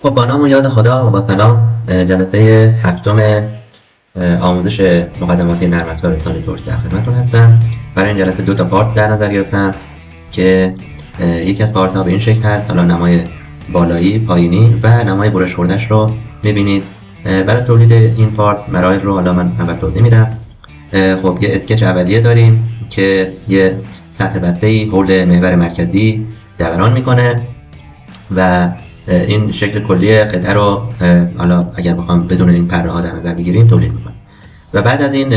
خب با نام و یاد خدا و با سلام. جلسه هفتم آموزش مقدماتی نرم افزار سالیدورس در خدمتتون هستم. برای این جلسه دو تا پارت در نظر گرفتم که یکی از پارت ها به این شکل هست. حالا نمای بالایی، پایینی و نمای برش خورده‌اش رو میبینید. برای تولید این پارت مراحل رو حالا من اول توضیح میدم. خب یه اسکچ اولیه داریم که یه سطح بسته‌ای حول محور مرکزی دوران میکنه و این شکل کلی قطعه رو حالا اگر بخوام بدون این پره ها در نظر بگیریم تولید میکنم. و بعد از این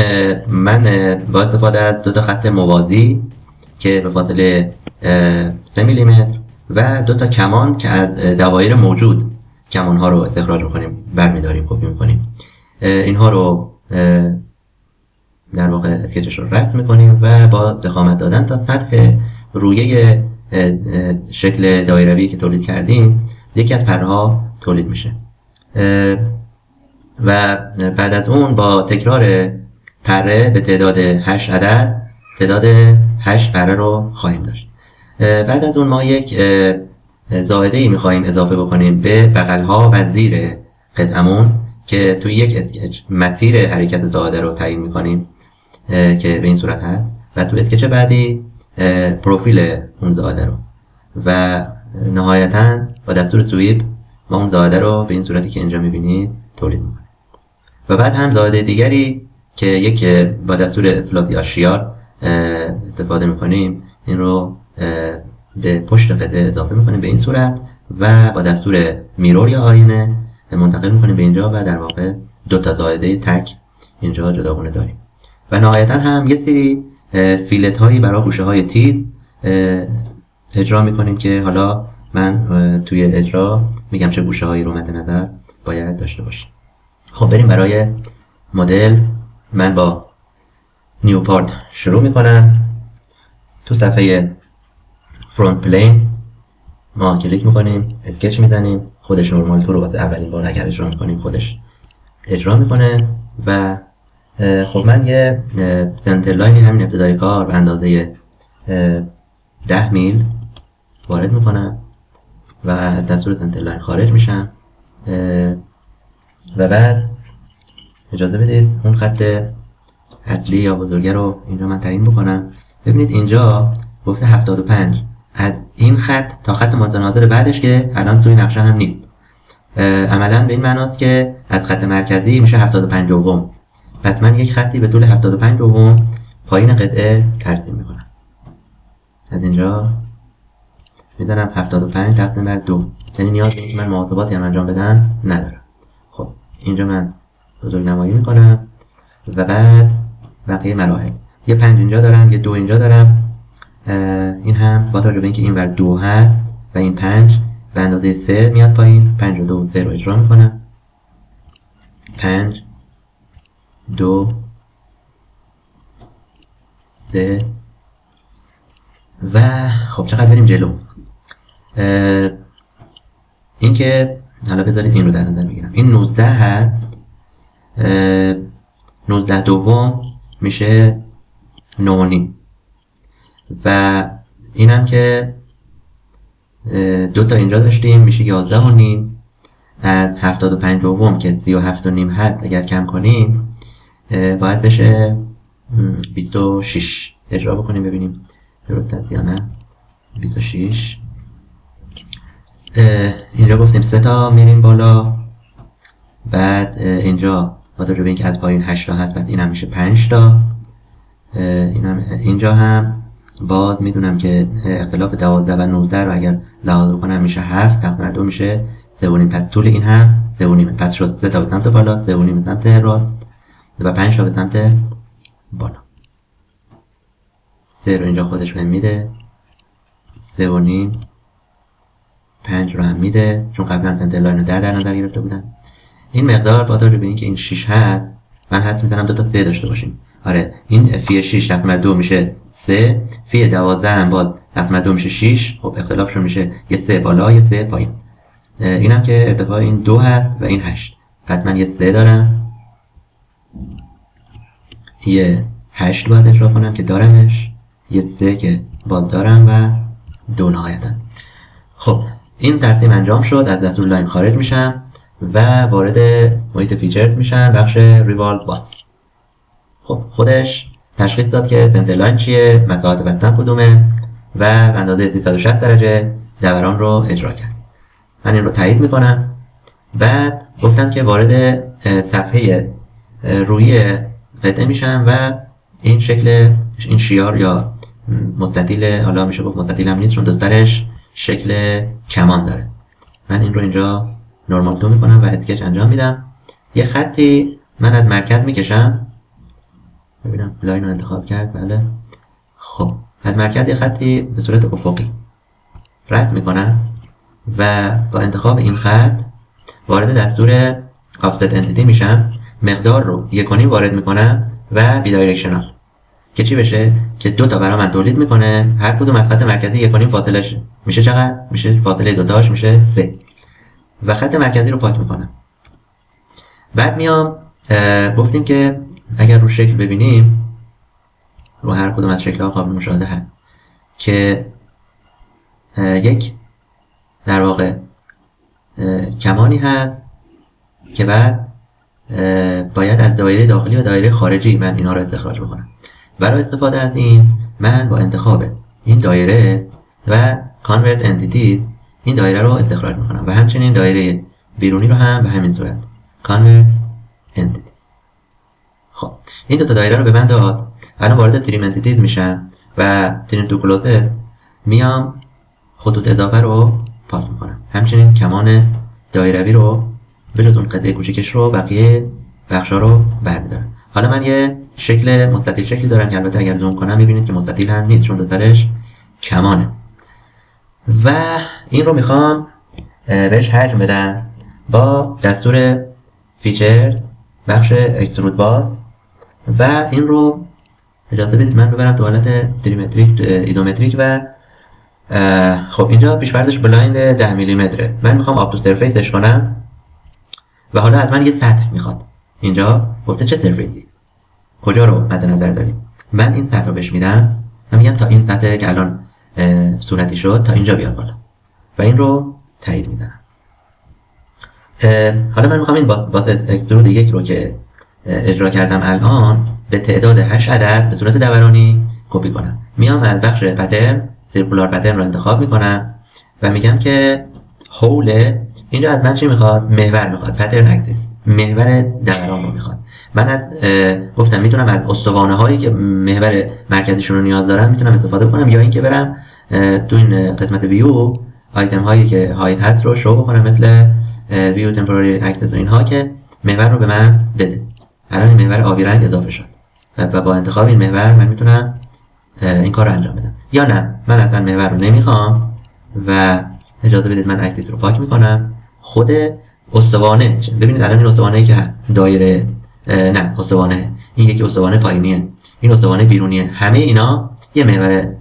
من با استفاده از دو تا خط موازی که به فاصله 3 میلیمتر و دو تا کمان که از دوایر موجود کمان ها رو استخراج میکنیم، برمیداریم، کپی میکنیم، اینها رو در واقع اسکچش رو رسم میکنیم و با ضخامت دادن تا سطح رویه شکل دایروی که تولید کردیم یکی از پره ها تولید میشه. و بعد از اون با تکرار پره به تعداد 8 عدد تعداد 8 پره رو خواهیم داشت. بعد از اون ما یک زائده ای میخواهیم اضافه بکنیم به بغل ها و زیر قطعمون که توی یک اسکچ مسیر حرکت زائده رو تعیین میکنیم که به این صورت هست و تو اسکچ بعدی پروفیل اون زائده رو و نهایتاً با دستور سویپ ما اون زائده رو به این صورتی که اینجا میبینید تولید میکنیم. و بعد هم زائده دیگری که یک با دستور اسلات یا شیار استفاده میکنیم، این رو به پشت قطعه اضافه میکنیم به این صورت و با دستور میرور یا آینه منتقل میکنیم به اینجا و در واقع دو تا زائده تک اینجا جداگونه داریم. و نهایتاً هم یه سری فیلت هایی برای گوشه های تیز اجرا میکنیم که حالا من توی اجرا میگم چه گوشه هایی رو مد نظر باید داشته باشیم. خب بریم برای مدل. من با نیو پارت شروع میکنم. تو صفحه فرونت پلین ما کلیک میکنیم، اسکچ میزنیم، خودش نورمال تو رو واسه اولین بار اگر اجرا میکنیم خودش اجرا میکنه. و خب من یه سنتر لاینی همین ابتدای کار به اندازه 10 میل وارد میکنم و از دستور سنتر لاین خارج میشم و بعد اجازه بدید اون خط اصلی یا بزرگه رو اینجا من تعیین بکنم. ببینید اینجا گفته 75 از این خط تا خط متناظر بعدش که الان توی نقشه هم نیست. عملا به این معناست که از خط مرکزی میشه 75 دوم. پس من یک خطی به طول 75 دوم پایین قطعه ترسیم میکنم. از اینجا میدارم 75 تقسیم بر 2، یعنی نیاز به اینکه من محاسباتی هم انجام بدم ندارم. خب اینجا من بزرگ نمایی میکنم و بعد بقیه مراحل یه 5 اینجا دارم، یه 2 اینجا دارم. این هم با توجه به اینکه این ور 2 هست و این 5 به اندازه 3 میاد پایین، 5 و 2 و 3 رو اجرا میکنم. 5 2 3 و خب چقدر بریم جلو. این که حالا بذارید این رو در نظر بگیرم، این 19 هست، 19 دوم میشه 9.5 و این هم که 2 تا اینجا داشتیم میشه 11.5. از 75 دوم که 37.5 هست اگر کم کنیم باید بشه 26. اجرا بکنیم ببینیم درست هست یا نه. 26. اینجا گفتیم 3 تا میریم بالا، بعد اینجا با توجه به اینکه از پایین 8 تا هست بعد این هم میشه 5 تا. اینجا هم باز میدونم که اختلاف 12 و 19 رو اگر لحاظ بکنم میشه 7 تقسیم بر 2 میشه 3.5. پس طول این هم 3.5. پس شد 3 تا به سمت بالا، 3.5 به سمت راست و 5 تا به سمت بالا. 3 رو اینجا خودش بهم میده، 3.5. 5 رو هم میده چون قبلا سنتر لاین رو در نظر گرفته بودم. این مقدار با توجه به اینکه این 6 هست من حد میزنم 2 تا 3 داشته باشیم. آره این فی 6 تقسیم بر 2 میشه 3، فی 12 هم باز تقسیم بر 2 میشه 6. خب اختلافشون میشه یه 3 بالا یه 3 پایین. اینم که ارتفاع این 2 هست و این 8. پس من یه 3 دارم، یه 8 باید اجرا کنم که دارمش، یه 3 که باز دارم و 2 نهایتا. خب این ترتیب انجام شد، از دستور لاین خارج میشم و وارد محیط فیچر میشم، بخش ریوالد باس. خب خودش تشخیص داد که سنتر لاین چیه، مساحت بستن کدومه و اندازه 360 درجه دوران رو اجرا کرد. من این رو تایید میکنم. بعد گفتم که وارد صفحه روی قطعه میشم و این شکل، این شیار یا مستطیل، حالا میشه گفت مستطیل هم نیست چون دسترش شکل کمان داره. من این رو اینجا نورمال تو میکنم و اسکچ انجام میدم. یه خطی من از مرکز میکشم، ببینم لاین رو انتخاب کرد. بله. خب از مرکز یه خطی به صورت افقی رد میکنم و با انتخاب این خط وارد دستور offset entity میشم. مقدار رو 1.5 وارد میکنم و بیدایرکشنال که چی بشه که 2 تا برای من تولید میکنه. هر کدوم از خط مرکزی 1.5 فاصله میشه چقدر؟ میشه فاصله دوتاش میشه 3 و خط مرکزی رو پاک میکنم. بعد میام گفتیم که اگر رو شکل ببینیم، رو هر کدوم از شکل‌ها قابل مشاهده هست که یک در واقع کمانی هست که بعد باید از دایره داخلی و دایره خارجی من اینا رو استخراج بکنم. برای استفاده از این من با انتخاب این دایره و convert entity این دایره رو استخراج میکنم و همچنین دایره بیرونی رو هم به همین صورت convert entity. خب این 2 تا دایره رو به من داد. الان وارد trim entities میشم و trim to closed میام خطوط اضافه رو پاک میکنم. همچنین کمان دایروی رو به جز اون قطعه کوچیکش رو بقیه بخشا رو برمیدارم. حالا من یه شکل مستطیل شکلی دارم که البته اگر زوم کنم میبینید که مستطیل هم نیست چون دوترش کمانه و این رو میخوام بهش حجم بدم با دستور فیچر بخش اکسترود باز و این رو اجازه بدید من ببرم تو حالت تریمتریک ایزومتریک و خب اینجا پیش‌فرضش بلایند 10 میلیمتره. من میخوام آپ تو سرفیسش کنم و حالا از من یه سطح میخواد. اینجا گفته چه سرفیسی، کجا رو مد نظر داریم. من این سطح رو بهش میدم. من میگم تا این سطح که الان صورتی شد تا اینجا بیار بالا و این رو تایید میدم. حالا من میخوام این باز اکسترود یک رو که اجرا کردم الان به تعداد 8 عدد به صورت دورانی کپی کنم. میام از بخش پترن سیرکولار پترن رو انتخاب میکنم و میگم که هول اینجا از من چی میخواد؟ محور میخواد. پترن اکسیس محور دوران رو میخواد. من از گفتم میتونم از استوانه هایی که محور مرکزیشون رو نیاز دارم میتونم استفاده کنم یا اینکه برم تو این قسمت ویو آیتم هایی که هایت هست رو شو بکنم مثل ویو تمپوراری اکسس و اینها که محور رو به من بده. الان این محور آبی رنگ اضافه شد و با انتخاب این محور من میتونم این کار رو انجام بدم. یا نه من اصلا محور رو نمیخوام و اجازه بدید من اکسس رو پاک میکنم. خود استوانه ببینید الان این استوانه‌ای که هست دایره نه استوانه این یکی استوانه پایینیه، این استوانه بیرونیه، همه اینا یه محور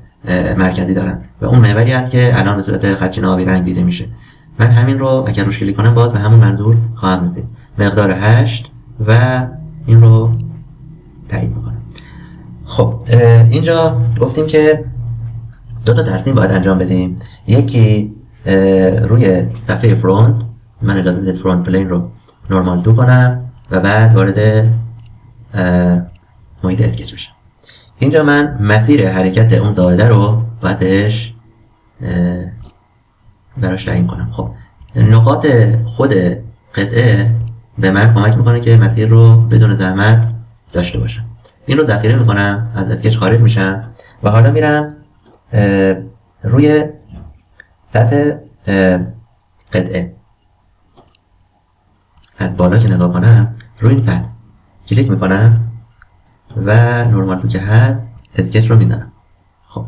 مرکزی دارن و اون محوری هست که الان به صورت خطچین آبی رنگ دیده میشه. من همین رو اگر روش کلیک کنم باز به همون منظور خواهم رسید. مقدار 8 و این رو تایید میکنم. خب اینجا گفتیم که 2 تا ترتیب باید انجام بدیم. یکی روی صفحه فرونت من اجازه بدید فرونت پلین رو نورمال تو کنم و بعد وارد محیط اسکچ بشم. اینجا من مسیر حرکت اون دایره رو باید بهش براش تعیین کنم. خب نقاط خود قطعه به من کمک میکنه که مسیر رو بدون زحمت داشته باشم. این رو ذخیره میکنم، از اسکچ خارج میشم و حالا میرم روی سطح قطعه از بالا که نگاه کنم روی این سطح کلیک میکنم و نورمال تو که هست اسکچ رو میزنم. خب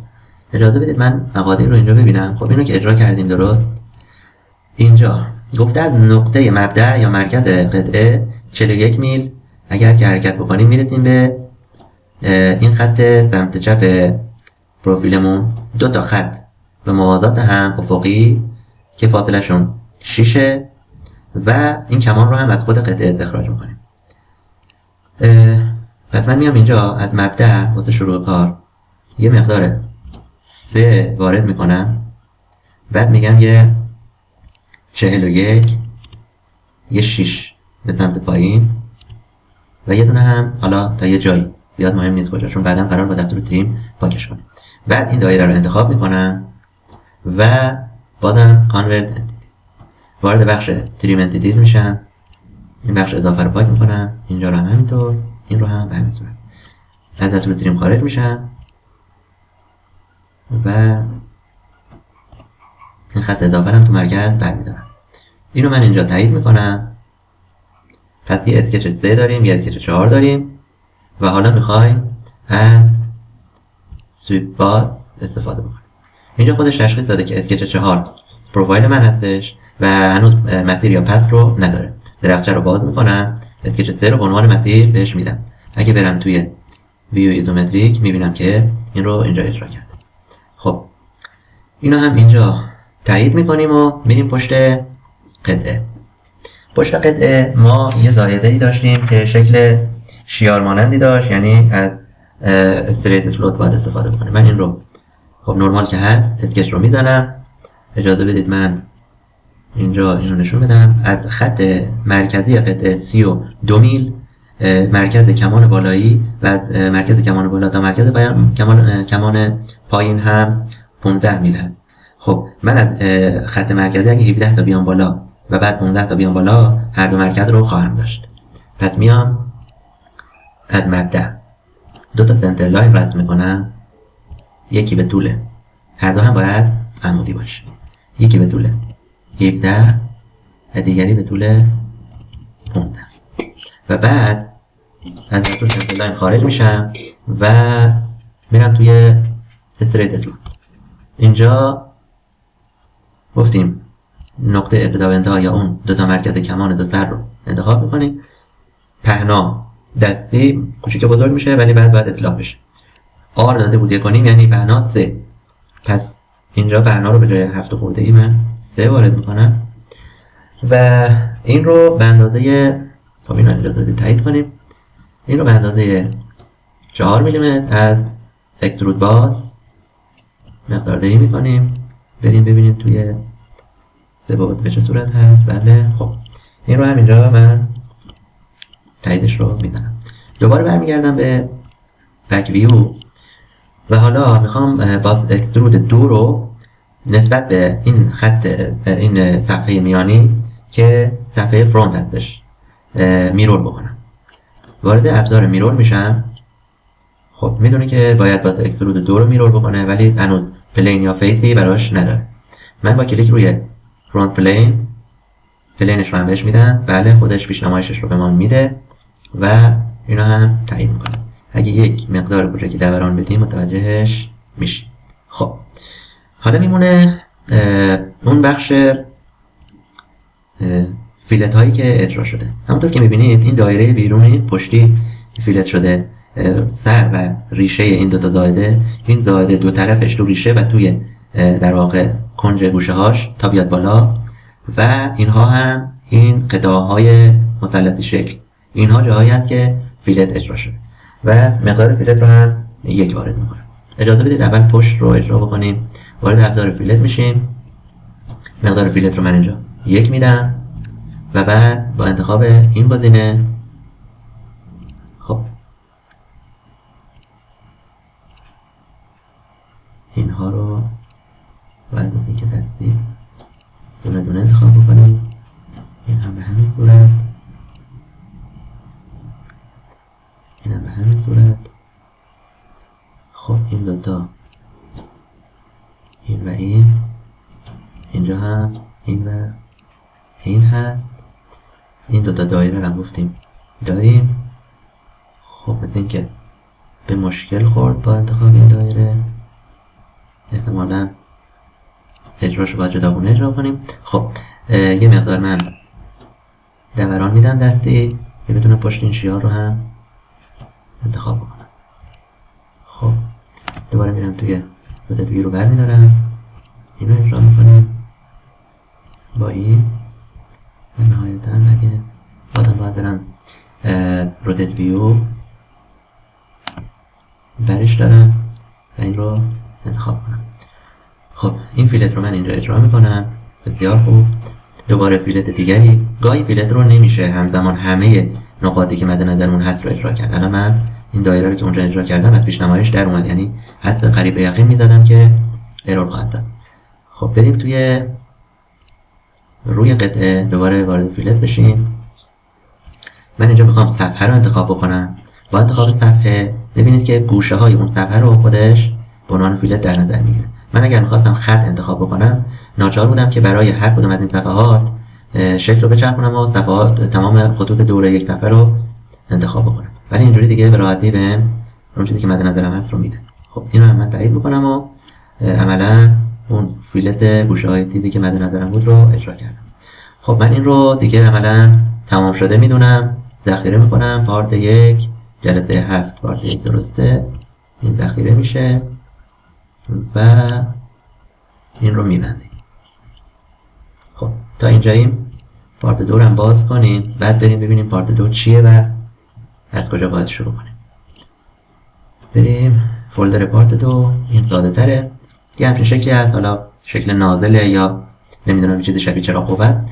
اجازه بدید من مقادیر رو اینجا ببینم. خب اینو که اجرا کردیم درست، اینجا گفته از نقطه مبدأ یا مرکز قطعه 41 میل اگر که حرکت بکنیم میرسیم به این خط سمت چپ پروفیلمون. 2 تا خط به موازات هم افقی که فاصله شون 6 و این کمان رو هم از خود قطعه استخراج میکنیم. پس من میام اینجا از مبدأ واسه شروع کار یه مقدار 3 وارد میکنم، بعد میگم یه 41 یه 6 به سمت پایین و یه دونه هم حالا تا یه جایی بیاد، مهم نیست کجا، چون بعدم قرار با دفتر تریم پاکش کنم. بعد این دایره رو انتخاب میکنم و بازم کانورت انتیتی، وارد بخش تریم انتیتیز میشم، این بخش اضافه رو پاک میکنم، اینجا رو هم همینطور، این رو هم به همین صورت از دستور تریم خارج میشم و این خط اضافه هم تو مرکز برمیدارم. اینو من اینجا تایید میکنم. پس یه اسکچ 3 داریم، یه اسکچ 4 داریم و حالا میخوایم از سویپ باز استفاده بکنیم. اینجا خودش تشخیص داده که اسکچ 4 پروفایل من هستش و هنوز مسیر یا پس رو نداره. درخچه رو باز میکنم، اسکچ 3 رو به عنوان مسیر بهش میدم. اگه برم توی ویو ایزومتریک میبینم که این رو اینجا اجرا کرده. خب اینو هم اینجا تایید میکنیم و میریم پشت قطعه. پشت قطعه ما یه زایده ای داشتیم که شکل شیار مانندی داشت، یعنی از استریت اسلوت باید استفاده بکنیم. من این رو خب نرمال که هست اسکچ رو میزنم. اجازه بدید من اینجا اینو نشون بدم. از خط مرکزی قطعه 32 میل مرکز کمان بالایی و از مرکز کمان بالا تا مرکز کمان پایین هم 15 میل هست. خب من از خط مرکزی اگه 17 تا بیام بالا و بعد 15 تا بیام بالا هر دو مرکز رو خواهم داشت. پس میام از مبدأ دو تا سنتر لاین رسم میکنم، یکی به طول، هر دو هم باید عمودی باشه، یکی به طول 17 و دیگری به طول 15 و بعد از دو سنتر لاین خارج میشم و میرم توی استریت اسلوت. اینجا گفتیم نقطه ابتدا و انتها یا اون دو تا مرکز کمان دو سر رو انتخاب میکنیم. پهنا دستی کوچیک بزرگ میشه ولی بعد اطلاق بشه. آر داده بود 1.5 یعنی پهنا 3. پس اینجا پهنا رو به جای 7 خورده ای من 3 وارد میکنم و این رو به اندازه، خب اینو اینجا داده تایید کنیم، این رو به اندازه 4 میلیمتر از اکسترود باز مقدار دهی میکنیم. بریم ببینیم توی 3 بعد به چه صورت هست. بله خب این رو هم اینجا من تاییدش رو میدم. دوباره برمیگردم به بک ویو و حالا میخوام باز اکسترود 2 رو نسبت به این خط، این صفحه میانی که صفحه فرونت هستش میرور بکنم. وارد ابزار میرور میشم. خب میدونه که باید باز اکسترود 2 رو میرور بکنه ولی هنوز پلین یا فیسی براش نداره. من با کلیک روی فرونت پلینش رو هم بهش میدم. بله خودش پیشنمایشش رو به ما میده و اینو هم تایید میکنم. اگه یک مقدار کوچکی دوران بدیم متوجهش میشیم. خب حالا میمونه اون بخش فیلت هایی که اجرا شده. همونطور که میبینید این دایره بیرونی پشتی فیلت شده، سر و ریشه این دوتا زائده، این زائده دو طرفش تو ریشه و توی در واقع کنج گوشه هاش تا بیاد بالا و اینها هم این قطعه های مثلثی شکل، اینها جاهایی هست که فیلت اجرا شده و مقدار فیلت رو هم 1 وارد میکنم. اجازه بدید اول پشت رو اجرا بکنیم. وارد ابزار فیلت میشیم. مقدار فیلت رو من اینجا 1 میدم و بعد با انتخاب این گزینه خب اینها رو باید بودیم که دستی دونه دونه انتخاب بکنیم. این هم به همین صورت، این هم به همین صورت. خب این دوتا، این و این، اینجا هم این و این هست. این دوتا دایره رو هم گفتیم داریم. خب مثل این که به مشکل خورد با انتخاب این دایره، احتمالا اجراش رو باید جداگونه اجرا کنیم. خب یه مقدار من دوران میدم دستی که بتونه پشت این شیار رو هم انتخاب بکنم. خب دوباره میرم توی روتت ویو رو برمیدارم، اینو اجرا میکنیم با این و نهایتا اگه بعدم باید برم روتت ویو برش دارم و این رو انتخاب کنم. خب این فیلت رو من اینجا اجرا میکنم. بسیار خوب. دوباره فیلت دیگری. گاهی فیلت رو نمیشه همزمان همه نقاطی که مد نظرمون هست رو اجرا کرد. الان من این دایره رو که اونجا اجرا کردم از پیش نمایش در اومد، یعنی حتی قریب به یقین میدادم که ارور خواهد داد. خب بریم توی روی قطعه، دوباره وارد فیلت بشیم. من اینجا میخوام صفحه رو انتخاب بکنم. با انتخاب صفحه ببینید که گوشه های اون صفحه رو خودش به عنوان فیلت در نظر میگیره. من اگر میخواستم خط انتخاب بکنم ناچار بودم که برای هر کدوم از این صفحات شکل رو بچرخونم و صفحات تمام خطوط دور یک صفحه رو انتخاب بکنم، ولی اینجوری دیگه به راحتی بهم اون چیزی که مد نظرم هست رو میده. خب اینو هم من تایید میکنم و عملا اون فیلت گوشه های دیدی که مد نظرم بود رو اجرا کردم. خب من این رو دیگه عملا تمام شده میدونم، ذخیره میکنم. پارت 1 جلسه 7 پارت 1 درسته، این ذخیره میشه و این رو میبندیم. خب تا اینجاییم. پارت 2 رو هم باز کنیم، بعد بریم ببینیم پارت 2 چیه و از کجا باید شروع کنیم. بریم فولدر پارت 2، این ساده تره، یه همچین شکلی هست، حالا شکل نازله یا نمیدونم چیز شبیه چراغ قوت.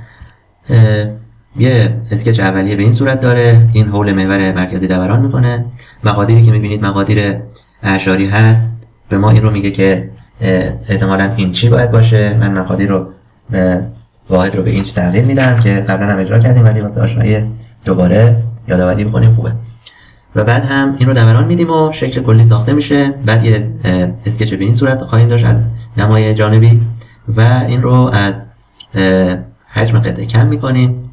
یه اسکچ اولیه به این صورت داره، این حول محور مرکزی دوران میکنه. مقادیری که میبینید مقادیر اعشاری هست، به ما این رو میگه که احتمالاً اینچی باید باشه. من مقادیر رو به واحد رو به اینچ تغییر میدم که قبلا هم اجرا کردیم، ولی واسه آشنایی دوباره یادآوری بکنیم خوبه. و بعد هم این رو دوران میدیم و شکل کلی ساخته میشه. بعد یه اسکچ به این صورت خواهیم داشت از نمای جانبی و این رو از حجم قطعه کم میکنیم.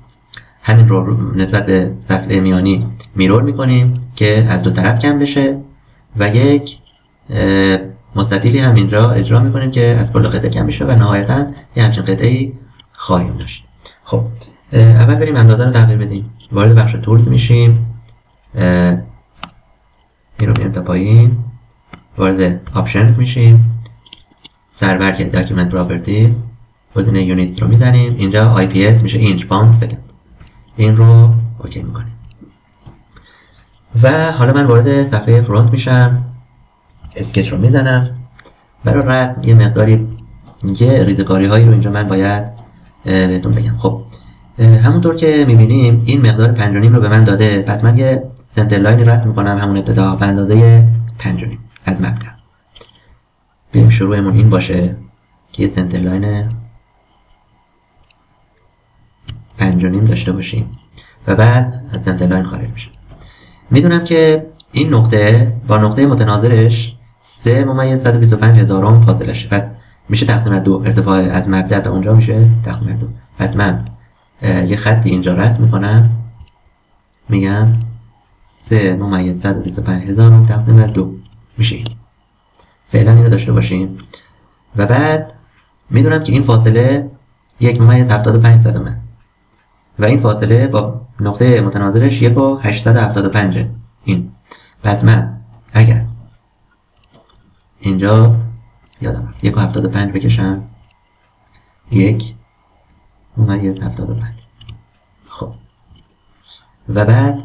همین رو نسبت به صفحه میانی میرور میکنیم که از دو طرف کم بشه و یک مستطیلی هم اینجا اجرا میکنیم که از کل قطعه کم بشه و نهایتا یه همچین قطعه‌ای خواهیم داشت. خب اول بریم اندازه رو تغییر بدیم. وارد بخش تولز میشیم، این رو بیاریم تا پایین، وارد آپشنز میشیم، سرورک داکیومنت پراپرتیز، گزینه یونیت رو میزنیم. اینجا IPS میشه اینچ پاوند سکند، این رو اوکی میکنیم و حالا من وارد صفحه فرونت میشم، اسکچ رو میزنم. برای رسم یه مقداری یه ریزکاری هایی رو اینجا من باید بهتون بگم. خب همونطور که میبینیم این مقدار 5.5 رو به من داده، پس من یه سنتر لاینی رسم میکنم همون ابتدا به اندازه 5.5 از مبدأ. بریم شروعمون این باشه که یه سنتر لاین 5.5 داشته باشیم و بعد از سنتر لاین خارج میشه. میدونم که این نقطه با نقطه متناظرش 3/125,000 فاصله شه، پس میشه تقسیم بر 2. ارتفاع از مبدأ تا اونجا میشه تقسیم بر 2. پس من یه خطی اینجا رسم میکنم، میگم 3/125,000 تقسیم بر 2 میشه این. فعلا اینو داشته باشیم و بعد میدونم که این فاصله 1/75 و این فاصله با نقطه متناظرش 1/875 این. پس من اگر اینجا یادم رفت 1/75 بکشم 1/75. خب و بعد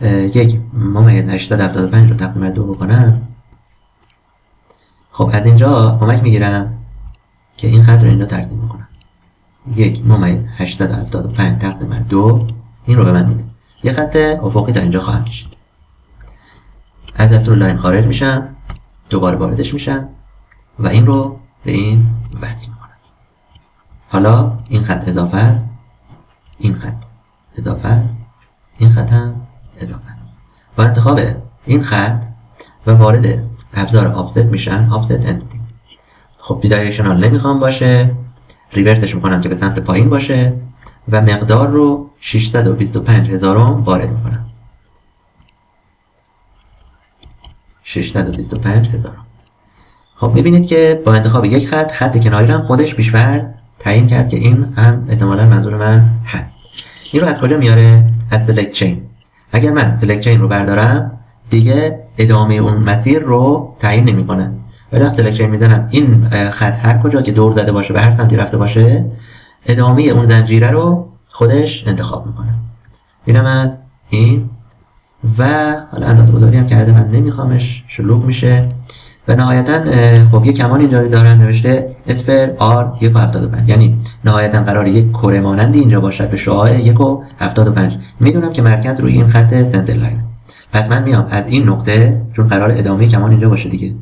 1/875 رو تقسیم بر 2 بکنم. خب از اینجا کمک میگیرم که این خط رو اینجا ترتیب میکنم. 1/875 تقسیم بر 2 این رو به من میده. یه خط افقی تا اینجا خواهم کشید. از دستور لاین خارج میشم، دوباره واردش میشم و این رو به این وصل میکنم. حالا این خط اضافه، این خط اضافه، این خط هم اضافه. با انتخاب این خط و وارد ابزار آفست میشم، آفست انتیتی. خب بی دایرکشنال نمیخوام باشه، ریورسش میکنم که به سمت پایین باشه و مقدار رو 625,000 وارد میکنم. 625,000. خب میبینید که با انتخاب یک خط کناری رو هم خودش پیش‌فرض تعیین کرد که این هم احتمالاً منظور من هست. این رو از کجا میاره؟ از سلکت چین. اگر من سلکت چین رو بردارم دیگه ادامه اون مسیر رو تعیین نمیکنه. ولی وقتی سلکت چین میزنم این خط هر کجا که دور زده باشه به هر سمتی رفته باشه ادامه اون زنجیره رو خودش انتخاب میکنه. اینم از این و حالا اندازه‌گذاری هم کرده من نمیخوامش، شلوغ میشه. و نهایتا خب یه کمان اینجا دارم نوشته اسفر آر 1.75، یعنی نهایتا قرار یک کره مانندی اینجا باشد به شعاع 1.75. میدونم که مرکز روی این خط سنتر لاین. پس من میام از این نقطه، چون قرار ادامه کمان اینجا باشه دیگه،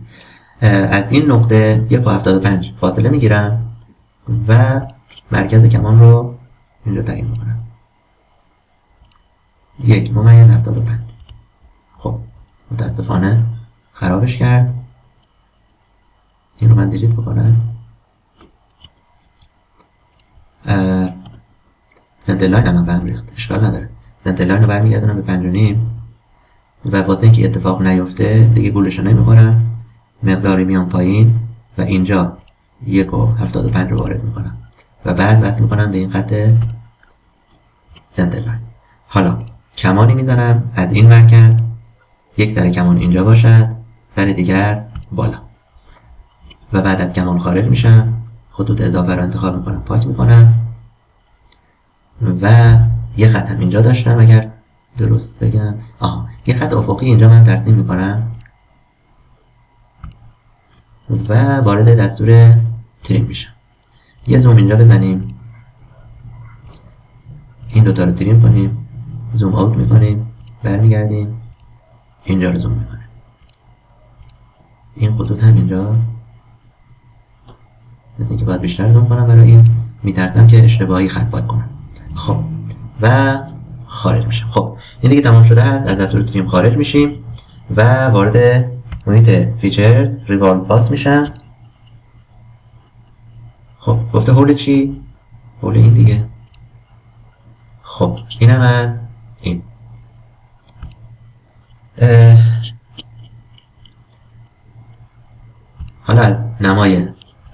از این نقطه 1.75 فاصله میگیرم و مرکز کمان رو اینجا تعیین میکنم 1.75. خب متاسفانه خرابش کرد. این رو من دیلیت بکنم. سنتر لاین هم به هم ریخت، اشکال نداره. سنتر لاین رو برمیگردونم به 5.5 و واسه اینکه اتفاق نیفته دیگه گولش رو نمیخورم، مقداری میام پایین و اینجا 1.75 رو وارد میکنم و بعد وصل میکنم به این خط سنتر لاین. حالا کمانی میزنم از این مرکز، یک سر کمان اینجا باشد، سر دیگر بالا، و بعد از کمان خارج میشم، خطوط اضافه رو انتخاب میکنم، پاک میکنم و یه خط هم اینجا داشتم اگر درست بگم، یه خط افقی اینجا من ترتیب میکنم و وارد دستور تریم میشم. یه زوم اینجا بزنیم، این دوتا رو تریم کنیم، زوم اوت میکنیم، برمیگردیم اینجا رو زوم میکنیم. این خطوط هم اینجا مثل اینکه باید بیشتر زوم کنم، برای این میترسم که اشتباهی خط باید کنم. خب و خارج میشم. خب این دیگه تمام شده هست. از دستور تریم خارج میشیم و وارد محیط فیچر ریوالو پاس میشم. خب گفته هول چی؟ هول این دیگه. خب این هم من این حالا از نمای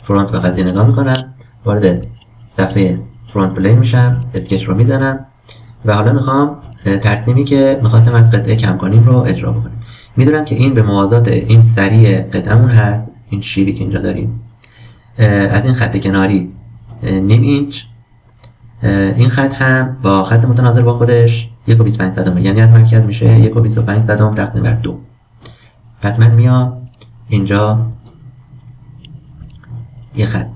فرونت به خطی نگاه میکنم، وارد صفحه فرونت پلین میشم، اسکچ رو میزنم و حالا میخوام ترتیبی که میخواستم از قطعه کم کنیم رو اجرا بکنیم. میدونم که این به موازات این سری قطعمون هست، این شیبی که اینجا داریم، از این خط کناری نیم اینچ، این خط هم با خط متناظر با خودش 1.25 یعنی از مرکز میشه 1.25 تقسیم بر 2. پس من میام اینجا یه خط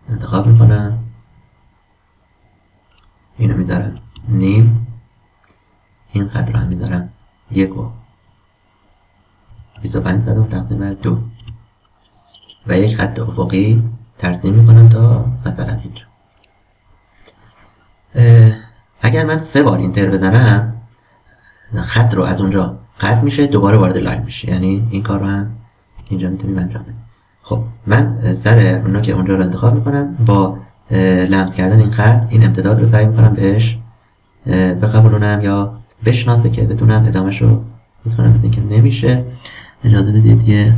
انتخاب میکنم، اینو میذارم نیم، این خط رو هم میذارم 1.25 تقسیم بر 2 و یک خط افقی ترسیم میکنم تا مثلا اینجا. اگر من 3 بار اینتر بزنم خط رو از اونجا قطع میشه، دوباره وارد لاین میشه، یعنی این کار رو هم اینجا میتونیم انجام بدیم. خب من سر اون که اونجا رو انتخاب میکنم، با لمس کردن این خط این امتداد رو سعی میکنم بهش بقبولونم یا بشناسه که بتونم ادامهش رو بتونم بدین که نمیشه. اجازه بدید یه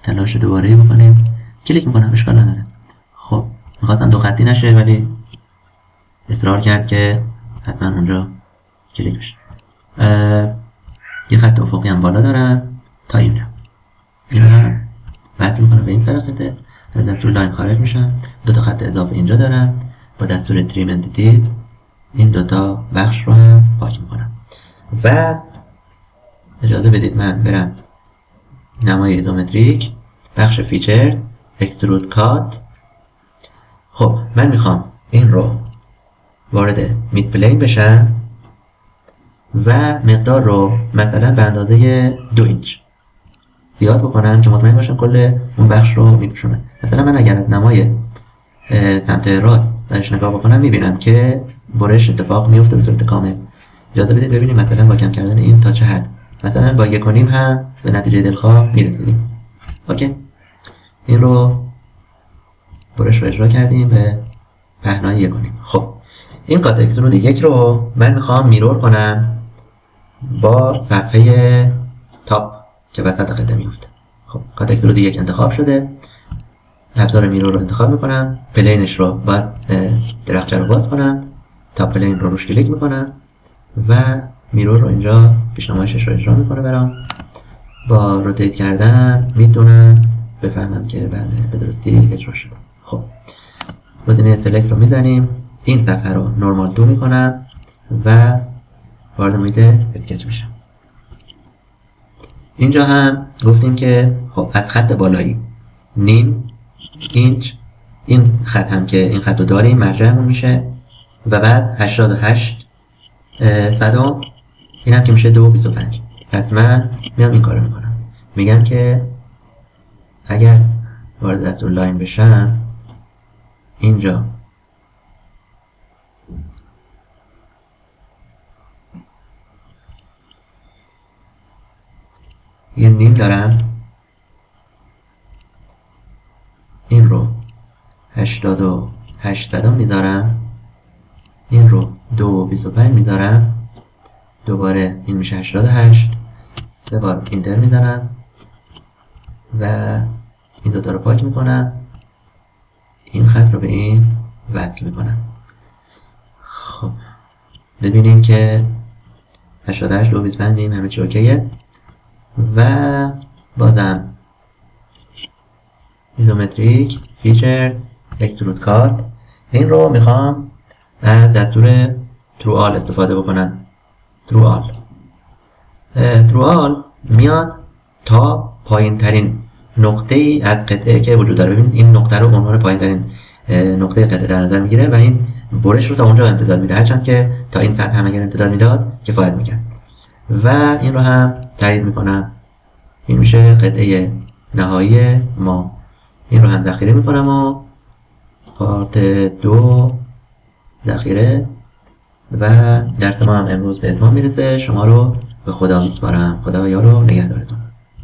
تلاش دوباره بکنیم. کلیک میکنم، اشکال نداره. خب میخواستم 2 خطی نشه ولی اصرار کرد که حتما اونجا کلیک بشه. یه خط افقی هم بالا دارم تا اینجا، اینو هم وصل میکنم به این سر خطه، از دستور لاین خارج میشم. 2 تا خط اضافه اینجا دارم، با دستور تریم انتیتی این 2 تا بخش رو هم پاک میکنم و اجازه بدید من برم نمای ایزومتریک، بخش فیچر، اکسترود کات. خب من میخوام این رو وارد مید پلین بشم و مقدار رو مثلا به اندازه 2 اینچ زیاد بکنم که مطمئن باشم کل اون بخش رو میپوشونه. مثلا من اگر از نمای سمت راست برش نگاه بکنم میبینم که برش اتفاق میفته به صورت کامل. اجازه بدید ببینیم مثلا با کم کردن این تا چه حد، مثلا با 1.5 هم به نتیجه دلخواه میرسیدیم. اوکی، این رو برش رو اجرا کردیم به پهنای 1.5. خب این کات اکسترود 1 رو من میخوام میرور کنم با صفحه تاپ که وسط قطعه میفته. خب کات اکسترود 1 انتخاب شده، ابزار میرور رو انتخاب میکنم، پلینش رو باید درخچه رو باز کنم، تا پلین رو روش کلیک میکنم و میرور رو اینجا پیشنمایشش رو اجرا میکنه برام. با روتیت کردن میتونم بفهمم که بله به درستی اجرا شده. خب گزینه سلکت رو میزنیم، این صفحه رو نورمال 2 میکنم و وارد محیط اسکچ میشم. اینجا هم گفتیم که خب از خط بالایی نیم اینچ، این خط هم که این خط رو داریم مرجعمون میشه و بعد 88 صدم، این هم که میشه 2.25. پس من میام این کارو میکنم، میگم که اگر وارد دستور لاین بشم اینجا یه نیم دارم، این رو 88 صدم میذارم، این رو 2.25 میذارم، دوباره این میشه 88، 3 بار اینتر میزنم و این دوتا رو پاک میکنم، این خط رو به این وصل میکنم. خب ببینیم که 88 2.25 همه چی اوکیه و بازم ایزومتریک فیچر اکسترود کات، این رو میخوام از دستور تروآل استفاده بکنم. تروآل میاد تا پایین ترین نقطه ای از قطعه که وجود داره. ببینید این نقطه رو به عنوان پایین ترین نقطه قطعه در نظر میگیره و این برش رو تا اونجا امتداد میده، هرچند که تا این سطح هم اگر امتداد میداد کفایت میکرد. و این رو هم تایید میکنم، این میشه قطعه نهایی ما. این رو هم ذخیره میکنم و پارت 2 ذخیره و درس ما هم امروز به اتمام میرسه. شما رو به خدا میسپارم. خدا یار و نگهدارتون.